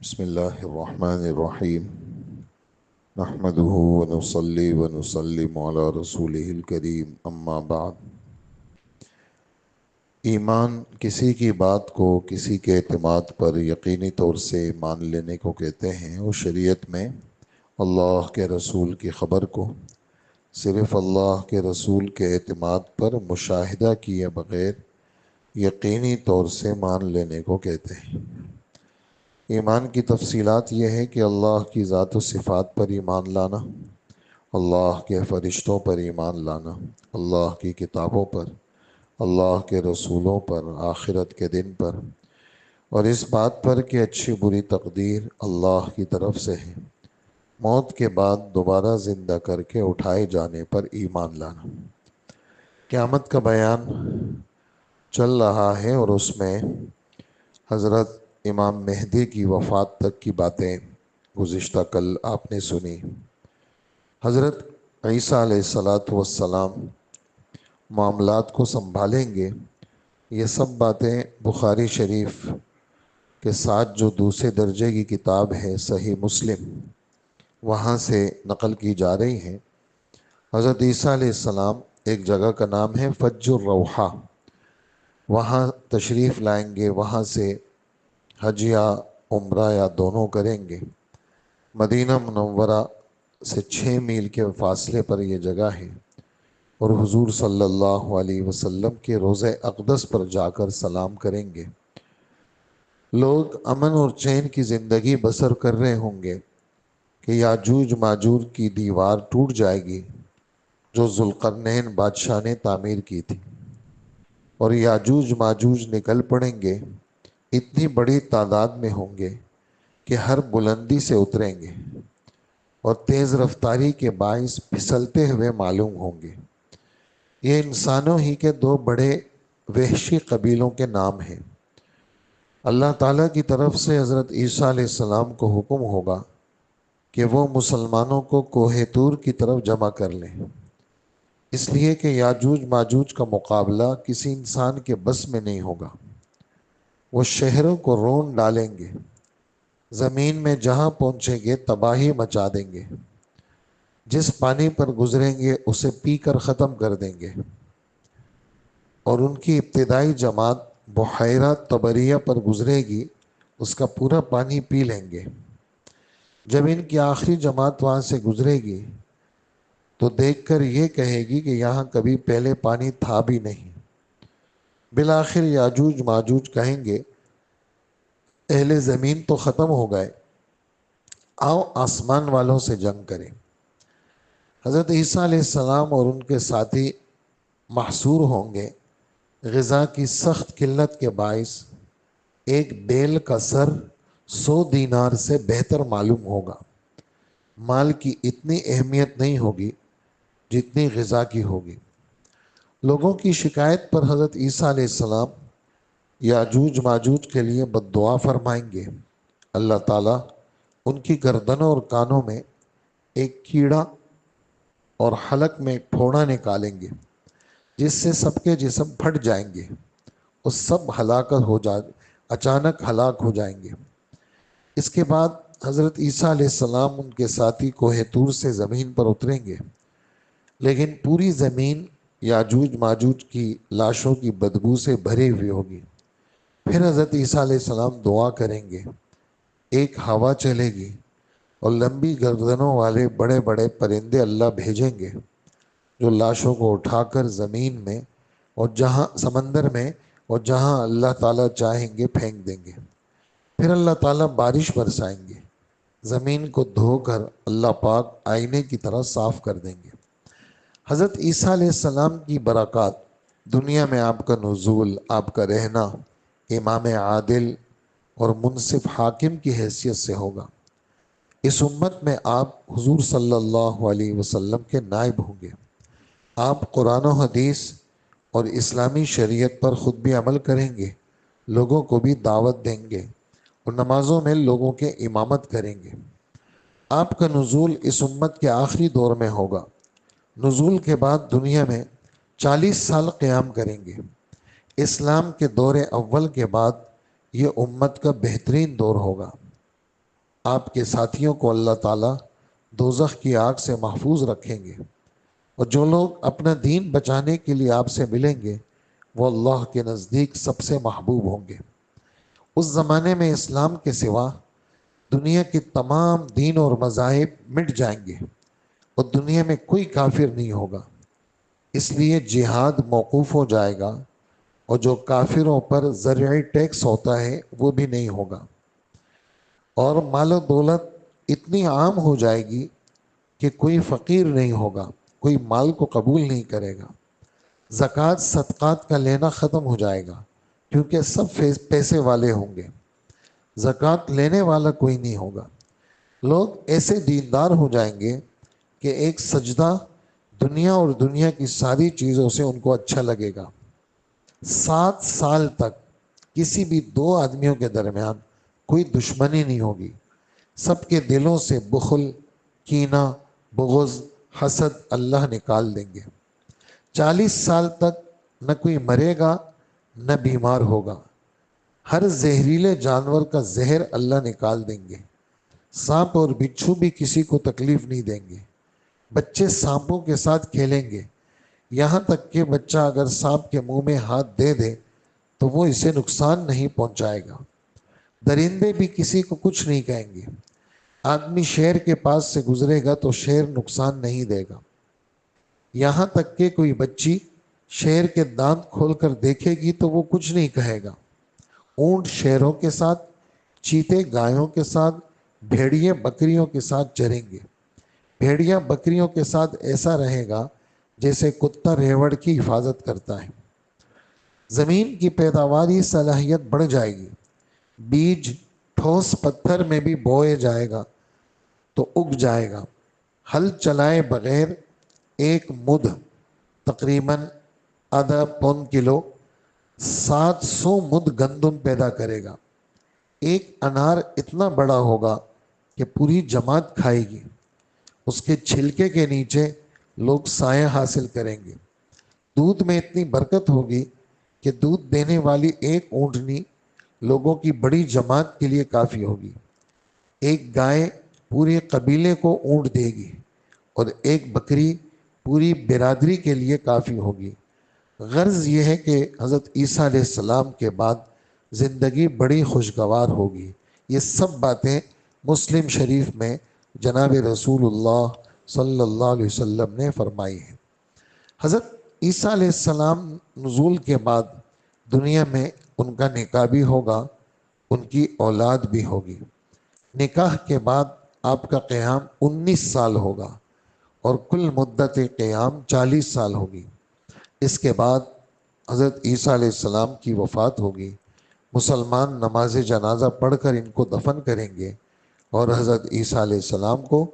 بسم اللہ الرحمن الرحیم نحمده ونصلي ونسلم على رسوله الکریم اما بعد۔ ایمان کسی کی بات کو کسی کے اعتماد پر یقینی طور سے مان لینے کو کہتے ہیں، اور شریعت میں اللہ کے رسول کی خبر کو صرف اللہ کے رسول کے اعتماد پر مشاہدہ کیے بغیر یقینی طور سے مان لینے کو کہتے ہیں۔ ایمان کی تفصیلات یہ ہے کہ اللہ کی ذات و صفات پر ایمان لانا، اللہ کے فرشتوں پر ایمان لانا، اللہ کی کتابوں پر، اللہ کے رسولوں پر، آخرت کے دن پر، اور اس بات پر کہ اچھی بری تقدیر اللہ کی طرف سے ہے، موت کے بعد دوبارہ زندہ کر کے اٹھائے جانے پر ایمان لانا۔ قیامت کا بیان چل رہا ہے اور اس میں حضرت امام مہدی کی وفات تک کی باتیں گزشتہ کل آپ نے سنی۔ حضرت عیسیٰ علیہ السلام معاملات کو سنبھالیں گے۔ یہ سب باتیں بخاری شریف کے ساتھ جو دوسرے درجے کی کتاب ہے صحیح مسلم، وہاں سے نقل کی جا رہی ہیں۔ حضرت عیسیٰ علیہ السلام ایک جگہ کا نام ہے فج الروحہ، وہاں تشریف لائیں گے، وہاں سے حج یا عمرہ یا دونوں کریں گے۔ مدینہ منورہ سے 6 میل کے فاصلے پر یہ جگہ ہے، اور حضور صلی اللہ علیہ وسلم کے روضہ اقدس پر جا کر سلام کریں گے۔ لوگ امن اور چین کی زندگی بسر کر رہے ہوں گے کہ یاجوج ماجوج کی دیوار ٹوٹ جائے گی جو ذوالقرنین بادشاہ نے تعمیر کی تھی، اور یاجوج ماجوج نکل پڑیں گے، اتنی بڑی تعداد میں ہوں گے کہ ہر بلندی سے اتریں گے اور تیز رفتاری کے باعث پھسلتے ہوئے معلوم ہوں گے۔ یہ انسانوں ہی کے 2 بڑے وحشی قبیلوں کے نام ہیں۔ اللہ تعالیٰ کی طرف سے حضرت عیسیٰ علیہ السلام کو حکم ہوگا کہ وہ مسلمانوں کو کوہ طور کی طرف جمع کر لیں، اس لیے کہ یاجوج ماجوج کا مقابلہ کسی انسان کے بس میں نہیں ہوگا۔ وہ شہروں کو رون ڈالیں گے، زمین میں جہاں پہنچیں گے تباہی مچا دیں گے، جس پانی پر گزریں گے اسے پی کر ختم کر دیں گے، اور ان کی ابتدائی جماعت بحیرہ طبریہ پر گزرے گی، اس کا پورا پانی پی لیں گے۔ جب ان کی آخری جماعت وہاں سے گزرے گی تو دیکھ کر یہ کہے گی کہ یہاں کبھی پہلے پانی تھا بھی نہیں۔ بالآخر یاجوج ماجوج کہیں گے اہل زمین تو ختم ہو گئے، آؤ آسمان والوں سے جنگ کریں۔ حضرت عیسیٰ علیہ السلام اور ان کے ساتھی محصور ہوں گے۔ غذا کی سخت قلت کے باعث ایک بیل کا سر 100 دینار سے بہتر معلوم ہوگا۔ مال کی اتنی اہمیت نہیں ہوگی جتنی غذا کی ہوگی۔ لوگوں کی شکایت پر حضرت عیسیٰ علیہ السلام یاجوج ماجوج کے لیے بد دعا فرمائیں گے۔ اللہ تعالیٰ ان کی گردنوں اور کانوں میں ایک کیڑا اور حلق میں ایک پھوڑا نکالیں گے، جس سے سب کے جسم پھٹ جائیں گے اور سب اچانک ہلاک ہو جائیں گے۔ اس کے بعد حضرت عیسیٰ علیہ السلام ان کے ساتھی کوہ طور سے زمین پر اتریں گے، لیکن پوری زمین یاجوج ماجوج کی لاشوں کی بدبو سے بھری ہوئی ہوگی۔ پھر حضرت عیسیٰ علیہ السلام دعا کریں گے، ایک ہوا چلے گی اور لمبی گردنوں والے بڑے بڑے پرندے اللہ بھیجیں گے جو لاشوں کو اٹھا کر زمین میں اور جہاں سمندر میں اور جہاں اللہ تعالیٰ چاہیں گے پھینک دیں گے۔ پھر اللہ تعالیٰ بارش برسائیں گے، زمین کو دھو کر اللہ پاک آئینے کی طرح صاف کر دیں گے۔ حضرت عیسیٰ علیہ السلام کی برکات دنیا میں آپ کا نزول، آپ کا رہنا امام عادل اور منصف حاکم کی حیثیت سے ہوگا۔ اس امت میں آپ حضور صلی اللہ علیہ وسلم کے نائب ہوں گے۔ آپ قرآن و حدیث اور اسلامی شریعت پر خود بھی عمل کریں گے، لوگوں کو بھی دعوت دیں گے اور نمازوں میں لوگوں کے امامت کریں گے۔ آپ کا نزول اس امت کے آخری دور میں ہوگا۔ نزول کے بعد دنیا میں 40 سال قیام کریں گے۔ اسلام کے دور اول کے بعد یہ امت کا بہترین دور ہوگا۔ آپ کے ساتھیوں کو اللہ تعالیٰ دوزخ کی آگ سے محفوظ رکھیں گے، اور جو لوگ اپنا دین بچانے کے لیے آپ سے ملیں گے وہ اللہ کے نزدیک سب سے محبوب ہوں گے۔ اس زمانے میں اسلام کے سوا دنیا کے تمام دین اور مذاہب مٹ جائیں گے اور دنیا میں کوئی کافر نہیں ہوگا، اس لیے جہاد موقوف ہو جائے گا، اور جو کافروں پر زرعی ٹیکس ہوتا ہے وہ بھی نہیں ہوگا، اور مال و دولت اتنی عام ہو جائے گی کہ کوئی فقیر نہیں ہوگا، کوئی مال کو قبول نہیں کرے گا۔ زکوٰۃ صدقات کا لینا ختم ہو جائے گا کیونکہ سب پیسے والے ہوں گے، زکوٰۃ لینے والا کوئی نہیں ہوگا۔ لوگ ایسے دیندار ہو جائیں گے کہ ایک سجدہ دنیا اور دنیا کی ساری چیزوں سے ان کو اچھا لگے گا۔ 7 سال تک کسی بھی دو آدمیوں کے درمیان کوئی دشمنی نہیں ہوگی، سب کے دلوں سے بخل، کینہ، بغض، حسد اللہ نکال دیں گے۔ 40 سال تک نہ کوئی مرے گا نہ بیمار ہوگا، ہر زہریلے جانور کا زہر اللہ نکال دیں گے، سانپ اور بچھو بھی کسی کو تکلیف نہیں دیں گے، بچے سانپوں کے ساتھ کھیلیں گے، یہاں تک کہ بچہ اگر سانپ کے منہ میں ہاتھ دے دے تو وہ اسے نقصان نہیں پہنچائے گا، درندے بھی کسی کو کچھ نہیں کہیں گے، آدمی شیر کے پاس سے گزرے گا تو شیر نقصان نہیں دے گا، یہاں تک کہ کوئی بچی شیر کے دانت کھول کر دیکھے گی تو وہ کچھ نہیں کہے گا۔ اونٹ شیروں کے ساتھ، چیتے گایوں کے ساتھ، بھیڑیے بکریوں کے ساتھ چریں گے، بھیڑیا بکریوں کے ساتھ ایسا رہے گا جیسے کتا ریوڑ کی حفاظت کرتا ہے۔ زمین کی پیداواری صلاحیت بڑھ جائے گی، بیج ٹھوس پتھر میں بھی بوئے جائے گا تو اگ جائے گا، ہل چلائے بغیر ایک مد تقریباً آدھا پون کلو 700 مد گندم پیدا کرے گا، ایک انار اتنا بڑا ہوگا کہ پوری جماعت کھائے گی، اس کے چھلکے کے نیچے لوگ سایہ حاصل کریں گے، دودھ میں اتنی برکت ہوگی کہ دودھ دینے والی ایک اونٹنی لوگوں کی بڑی جماعت کے لیے کافی ہوگی، ایک گائے پورے قبیلے کو اونٹ دے گی، اور ایک بکری پوری برادری کے لیے کافی ہوگی۔ غرض یہ ہے کہ حضرت عیسیٰ علیہ السلام کے بعد زندگی بڑی خوشگوار ہوگی۔ یہ سب باتیں مسلم شریف میں جناب رسول اللہ صلی اللہ علیہ وسلم نے فرمائی ہیں۔ حضرت عیسیٰ علیہ السلام نزول کے بعد دنیا میں ان کا نکاح بھی ہوگا، ان کی اولاد بھی ہوگی۔ نکاح کے بعد آپ کا قیام 19 سال ہوگا اور کل مدت قیام 40 سال ہوگی۔ اس کے بعد حضرت عیسیٰ علیہ السلام کی وفات ہوگی، مسلمان نماز جنازہ پڑھ کر ان کو دفن کریں گے، اور حضرت عیسیٰ علیہ السلام کو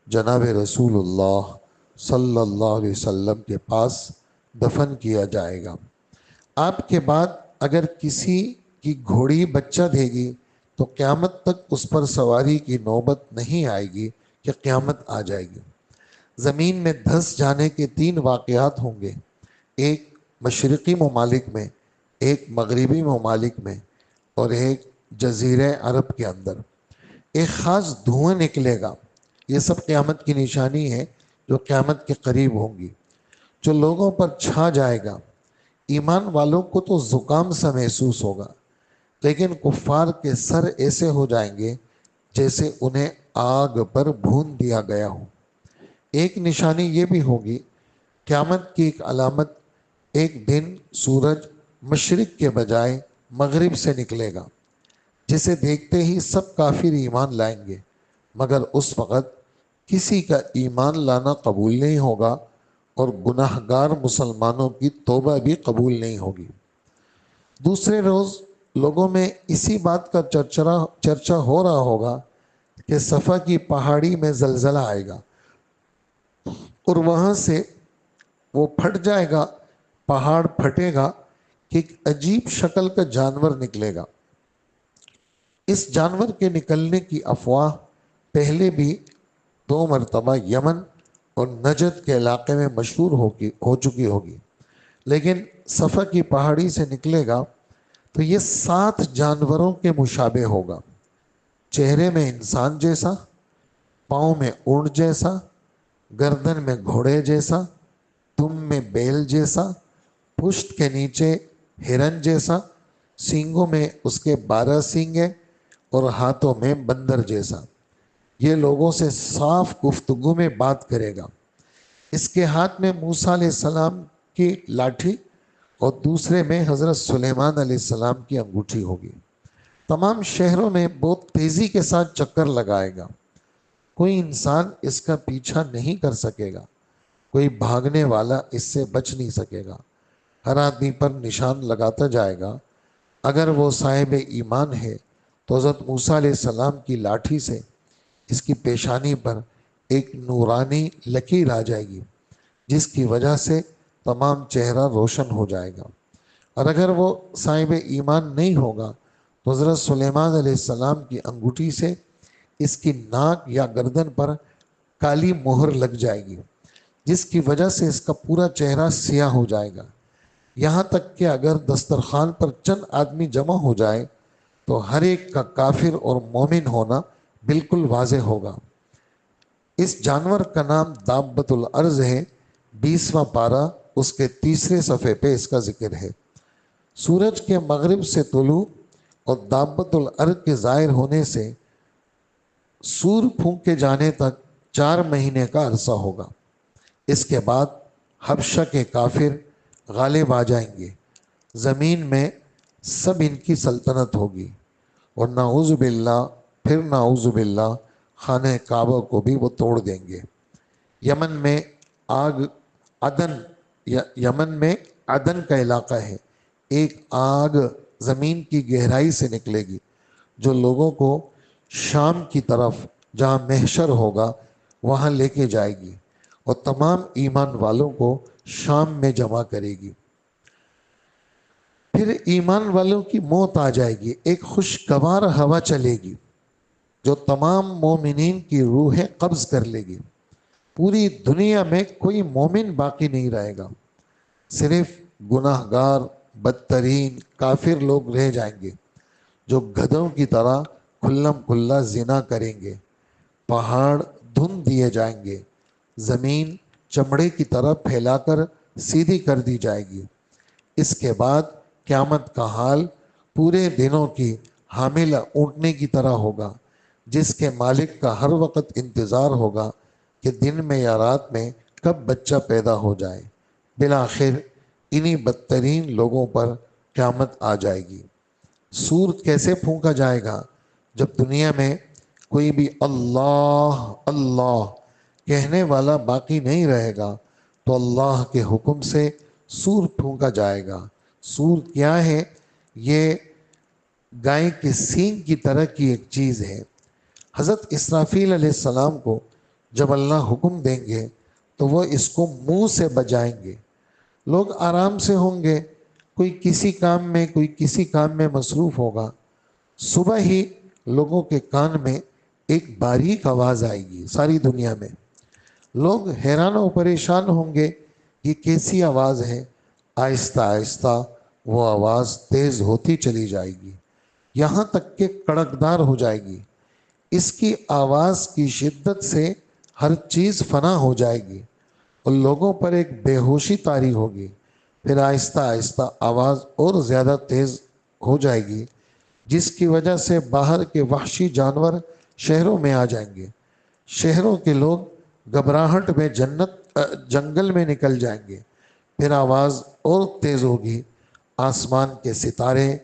جناب رسول اللہ صلی اللہ علیہ وسلم کے پاس دفن کیا جائے گا۔ آپ کے بعد اگر کسی کی گھوڑی بچہ دے گی تو قیامت تک اس پر سواری کی نوبت نہیں آئے گی کہ قیامت آ جائے گی۔ زمین میں دھس جانے کے 3 واقعات ہوں گے، ایک مشرقی ممالک میں، ایک مغربی ممالک میں، اور ایک جزیرہ عرب کے اندر۔ ایک خاص دھواں نکلے گا، یہ سب قیامت کی نشانی ہے جو قیامت کے قریب ہوں گی، جو لوگوں پر چھا جائے گا۔ ایمان والوں کو تو زکام سا محسوس ہوگا، لیکن کفار کے سر ایسے ہو جائیں گے جیسے انہیں آگ پر بھون دیا گیا ہو۔ ایک نشانی یہ بھی ہوگی، قیامت کی ایک علامت، ایک دن سورج مشرق کے بجائے مغرب سے نکلے گا، جسے دیکھتے ہی سب کافر ایمان لائیں گے، مگر اس وقت کسی کا ایمان لانا قبول نہیں ہوگا اور گناہ گار مسلمانوں کی توبہ بھی قبول نہیں ہوگی۔ دوسرے روز لوگوں میں اسی بات کا چرچا ہو رہا ہوگا کہ صفا کی پہاڑی میں زلزلہ آئے گا اور وہاں سے وہ پھٹ جائے گا، پہاڑ پھٹے گا کہ ایک عجیب شکل کا جانور نکلے گا۔ اس جانور کے نکلنے کی افواہ پہلے بھی 2 مرتبہ یمن اور نجد کے علاقے میں مشہور ہو چکی ہوگی، لیکن صفا کی پہاڑی سے نکلے گا تو یہ 7 جانوروں کے مشابہ ہوگا، چہرے میں انسان جیسا، پاؤں میں اونٹ جیسا، گردن میں گھوڑے جیسا، دم میں بیل جیسا، پشت کے نیچے ہرن جیسا، سینگوں میں اس کے 12 سینگیں اور ہاتھوں میں بندر جیسا۔ یہ لوگوں سے صاف گفتگو میں بات کرے گا۔ اس کے ہاتھ میں موسیٰ علیہ السلام کی لاٹھی اور دوسرے میں حضرت سلیمان علیہ السلام کی انگوٹھی ہوگی۔ تمام شہروں میں بہت تیزی کے ساتھ چکر لگائے گا، کوئی انسان اس کا پیچھا نہیں کر سکے گا، کوئی بھاگنے والا اس سے بچ نہیں سکے گا۔ ہر آدمی پر نشان لگاتا جائے گا۔ اگر وہ صاحب ایمان ہے تو حضرت موسیٰ علیہ السلام کی لاٹھی سے اس کی پیشانی پر ایک نورانی لکیر آ جائے گی، جس کی وجہ سے تمام چہرہ روشن ہو جائے گا۔ اور اگر وہ صاحب ایمان نہیں ہوگا تو حضرت سلیمان علیہ السلام کی انگوٹھی سے اس کی ناک یا گردن پر کالی مہر لگ جائے گی، جس کی وجہ سے اس کا پورا چہرہ سیاہ ہو جائے گا۔ یہاں تک کہ اگر دسترخوان پر چند آدمی جمع ہو جائے تو ہر ایک کا کافر اور مومن ہونا بالکل واضح ہوگا۔ اس جانور کا نام دابۃ الارض ہے۔ 20واں پارہ اس کے 3 صفحے پہ اس کا ذکر ہے۔ سورج کے مغرب سے طلوع اور دابۃ الارض کے ظاہر ہونے سے سور پھونکے جانے تک 4 مہینے کا عرصہ ہوگا۔ اس کے بعد حبشہ کے کافر غالب آ جائیں گے، زمین میں سب ان کی سلطنت ہوگی، اور نعوذ باللہ، پھر نعوذ باللہ، خانہ کعبہ کو بھی وہ توڑ دیں گے۔ یمن میں عدن کا علاقہ ہے، ایک آگ زمین کی گہرائی سے نکلے گی جو لوگوں کو شام کی طرف جہاں محشر ہوگا وہاں لے کے جائے گی اور تمام ایمان والوں کو شام میں جمع کرے گی۔ پھر ایمان والوں کی موت آ جائے گی، ایک خوشگوار ہوا چلے گی جو تمام مومنین کی روحیں قبض کر لے گی۔ پوری دنیا میں کوئی مومن باقی نہیں رہے گا، صرف گناہ گار بدترین کافر لوگ رہ جائیں گے جو گدھوں کی طرح کھلم کھلا زنا کریں گے۔ پہاڑ دھن دیے جائیں گے، زمین چمڑے کی طرح پھیلا کر سیدھی کر دی جائے گی۔ اس کے بعد قیامت کا حال پورے دنوں کی حاملہ اونٹنے کی طرح ہوگا، جس کے مالک کا ہر وقت انتظار ہوگا کہ دن میں یا رات میں کب بچہ پیدا ہو جائے۔ بالآخر انہی بدترین لوگوں پر قیامت آ جائے گی۔ سور کیسے پھونکا جائے گا؟ جب دنیا میں کوئی بھی اللہ اللہ کہنے والا باقی نہیں رہے گا تو اللہ کے حکم سے سور پھونکا جائے گا۔ سور کیا ہے؟ یہ گائے کے سینگ کی طرح کی ایک چیز ہے۔ حضرت اسرافیل علیہ السلام کو جب اللہ حکم دیں گے تو وہ اس کو منہ سے بجائیں گے۔ لوگ آرام سے ہوں گے، کوئی کسی کام میں کوئی کسی کام میں مصروف ہوگا۔ صبح ہی لوگوں کے کان میں ایک باریک آواز آئے گی۔ ساری دنیا میں لوگ حیران و پریشان ہوں گے، یہ کیسی آواز ہے؟ آہستہ آہستہ وہ آواز تیز ہوتی چلی جائے گی، یہاں تک کہ کڑکدار ہو جائے گی۔ اس کی آواز کی شدت سے ہر چیز فنا ہو جائے گی اور لوگوں پر ایک بے ہوشی طاری ہوگی۔ پھر آہستہ آہستہ آواز اور زیادہ تیز ہو جائے گی، جس کی وجہ سے باہر کے وحشی جانور شہروں میں آ جائیں گے۔ شہروں کے لوگ گھبراہٹ میں جنگل میں نکل جائیں گے۔ پھر آواز اور تیز ہوگی، آسمان کے ستارے،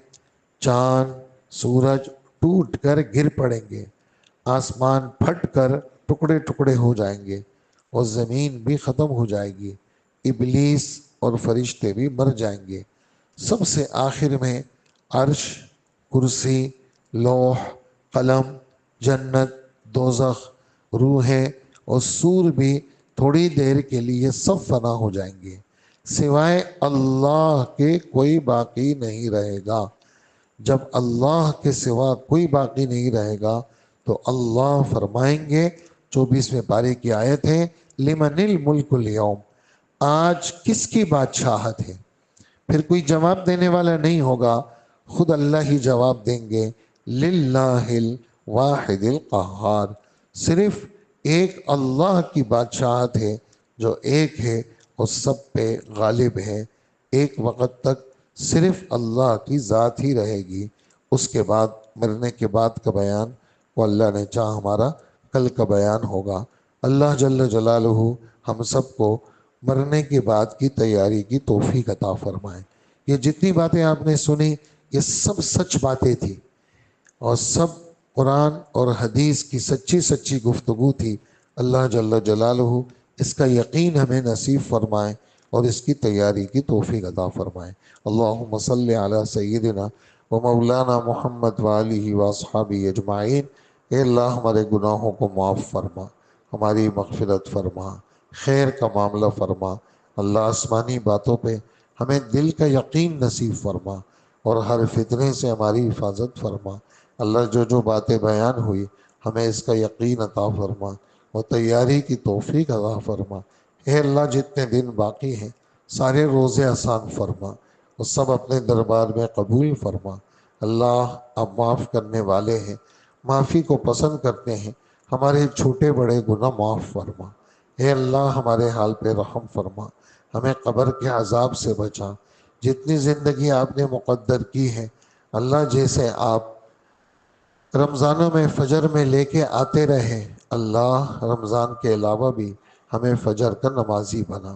چاند، سورج ٹوٹ کر گر پڑیں گے، آسمان پھٹ کر ٹکڑے ٹکڑے ہو جائیں گے اور زمین بھی ختم ہو جائے گی، ابلیس اور فرشتے بھی مر جائیں گے۔ سب سے آخر میں عرش، کرسی، لوح، قلم، جنت، دوزخ، روحیں اور سور بھی تھوڑی دیر کے لیے سب فنا ہو جائیں گے، سوائے اللہ کے کوئی باقی نہیں رہے گا۔ جب اللہ کے سوا کوئی باقی نہیں رہے گا تو اللہ فرمائیں گے، 24ویں پارے کی آیت ہے، لمن الملک اليوم، آج کس کی بادشاہت ہے؟ پھر کوئی جواب دینے والا نہیں ہوگا، خود اللہ ہی جواب دیں گے، للہ واحد القہار، صرف ایک اللہ کی بادشاہت ہے جو ایک ہے اور سب پہ غالب ہے۔ ایک وقت تک صرف اللہ کی ذات ہی رہے گی، اس کے بعد مرنے کے بعد کا بیان وہ اللہ نے چاہ ہمارا کل کا بیان ہوگا۔ اللہ جل جلالہ ہم سب کو مرنے کے بعد کی تیاری کی توفیق عطا فرمائے۔ یہ جتنی باتیں آپ نے سنی یہ سب سچ باتیں تھی، اور سب قرآن اور حدیث کی سچی سچی گفتگو تھی۔ اللہ جل جلالہ اس کا یقین ہمیں نصیب فرمائے اور اس کی تیاری کی توفیق عطا فرمائے۔ اللہم صلی علی سیدنا و مولانا محمد وآلہ واصحابہ اجمعین۔ اے اللہ ہمارے گناہوں کو معاف فرما، ہماری مغفرت فرما، خیر کا معاملہ فرما۔ اللہ آسمانی باتوں پہ ہمیں دل کا یقین نصیب فرما اور ہر فتنے سے ہماری حفاظت فرما۔ اللہ جو جو باتیں بیان ہوئی ہمیں اس کا یقین عطا فرما اور تیاری کی توفیق عطا فرما۔ اے اللہ جتنے دن باقی ہیں سارے روزے آسان فرما اور سب اپنے دربار میں قبول فرما۔ اللہ آپ معاف کرنے والے ہیں، معافی کو پسند کرتے ہیں، ہمارے چھوٹے بڑے گناہ معاف فرما۔ اے اللہ ہمارے حال پہ رحم فرما، ہمیں قبر کے عذاب سے بچا۔ جتنی زندگی آپ نے مقدر کی ہے اللہ، جیسے آپ رمضانوں میں فجر میں لے کے آتے رہے، اللہ رمضان کے علاوہ بھی ہمیں فجر کا نمازی بنا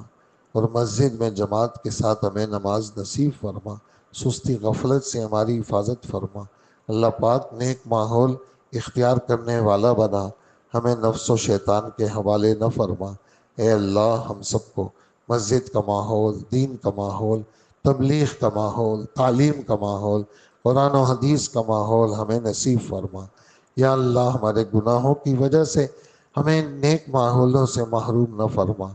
اور مسجد میں جماعت کے ساتھ ہمیں نماز نصیب فرما۔ سستی غفلت سے ہماری حفاظت فرما۔ اللہ پاک نیک ماحول اختیار کرنے والا بنا، ہمیں نفس و شیطان کے حوالے نہ فرما۔ اے اللہ ہم سب کو مسجد کا ماحول، دین کا ماحول، تبلیغ کا ماحول، تعلیم کا ماحول، قرآن و حدیث کا ماحول ہمیں نصیب فرما۔ یا اللہ ہمارے گناہوں کی وجہ سے ہمیں نیک ماحولوں سے محروم نہ فرما،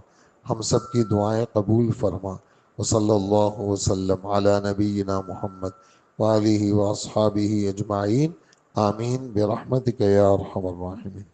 ہم سب کی دعائیں قبول فرما۔ وصلی اللہ وسلم علی نبینا محمد وآلہ واصحابہ اجمعین، آمین برحمتک یا ارحم الراحمین۔